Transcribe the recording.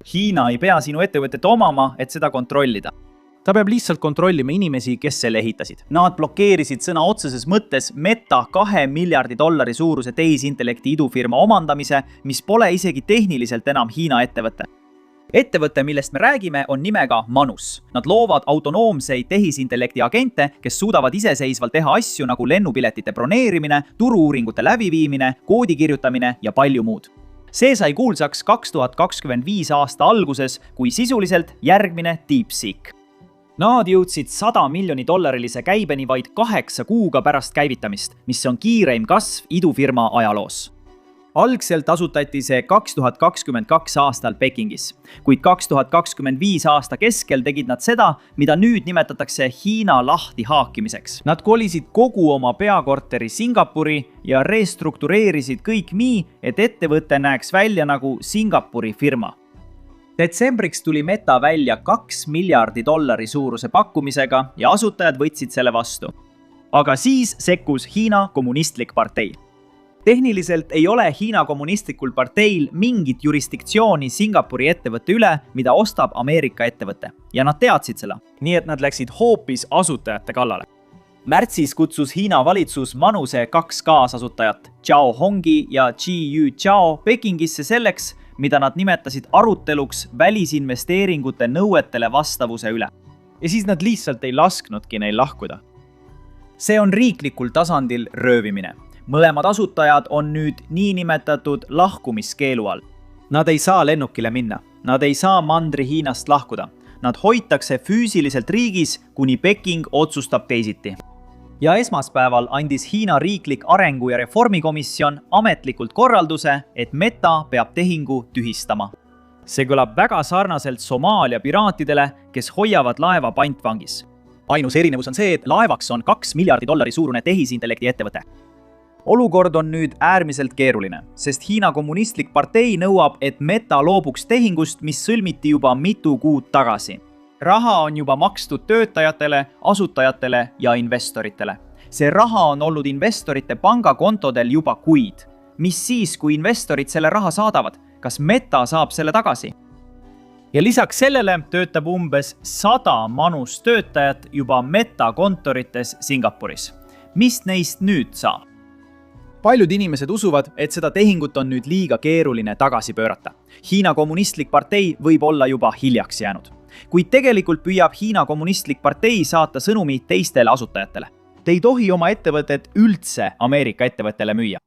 Hiina ei pea sinu ettevõtet omama, et seda kontrollida. Ta peab lihtsalt kontrollima inimesi, kes selle ehitasid. Nad blokeerisid sõna otseses mõttes Meta $2 miljardi suuruse tehisintellekti idufirma omandamise, mis pole isegi tehniliselt enam Hiina ettevõte. Ettevõte, millest me räägime, on nimega Manus. Nad loovad autonoomseid tehisintellekti agente, kes suudavad iseseisvalt teha asju nagu lennupiletite broneerimine, turu-uuringute läbiviimine, koodi kirjutamine ja palju muud. See sai kuulsaks 2025 aasta alguses kui sisuliselt järgmine DeepSeek. Nad jõudsid $100 miljoni käibeni vaid 8 kuuga pärast käivitamist, mis on kiireim kasv idufirma ajaloos. Algselt asutati see 2022 aastal Pekingis, kuid 2025 aasta keskel tegid nad seda, mida nüüd nimetatakse Hiina lahti haakimiseks. Nad kolisid kogu oma peakorteri Singapuri ja restruktureerisid kõik nii, et ettevõte näeks välja nagu Singapuri firma. Detsembriks tuli Meta välja $2 miljardi suuruse pakkumisega ja asutajad võtsid selle vastu. Aga siis sekkus Hiina kommunistlik partei. Tehniliselt ei ole Hiina kommunistlikul parteil mingit jurisdiktsiooni Singapuri ettevõtte üle, mida ostab Ameerika ettevõte. Ja nad teadsid seda. Nii et nad läksid hoopis asutajate kallale. Märtsis kutsus Hiina valitsus Manuse 2 kaasasutajat, Zhao Hongi ja Qiyu Zhao, Pekingisse selleks, mida nad nimetasid aruteluks välisinvesteeringute nõuetele vastavuse üle. Ja siis nad lihtsalt ei lasknudki neil lahkuda. See on riiklikul tasandil röövimine. Mõlemad asutajad on nüüd niinimetatud lahkumiskeelu all. Nad ei saa lennukile minna. Nad ei saa Mandri-Hiinast lahkuda. Nad hoitakse füüsiliselt riigis, kuni Peking otsustab teisiti. Ja esmaspäeval andis Hiina riiklik arengu- ja reformikomisjon ametlikult korralduse, et Meta peab tehingu tühistama. See kõlab väga sarnaselt Somaalia piraatidele, kes hoiavad laeva pantvangis. Ainus erinevus on see, et laevaks on $2 miljardi suurune tehisintellekti ettevõte. Olukord on nüüd äärmiselt keeruline, sest Hiina kommunistlik partei nõuab, et Meta loobuks tehingust, mis sõlmiti juba mitu kuud tagasi. Raha on juba makstud töötajatele, asutajatele ja investoritele. See raha on olnud investorite pangakontodel juba kuid. Mis siis, kui investorid selle raha saadavad? Kas Meta saab selle tagasi? Ja lisaks sellele töötab umbes 100 Manus töötajat juba Meta kontorites Singapuris. Mis neist nüüd saab? Paljud inimesed usuvad, et seda tehingut on nüüd liiga keeruline tagasi pöörata. Hiina kommunistlik partei võib olla juba hiljaks jäänud. Kuid tegelikult püüab Hiina kommunistlik partei saata sõnumi teistele asutajatele. Te ei tohi oma ettevõtet üldse Ameerika ettevõttele müüa.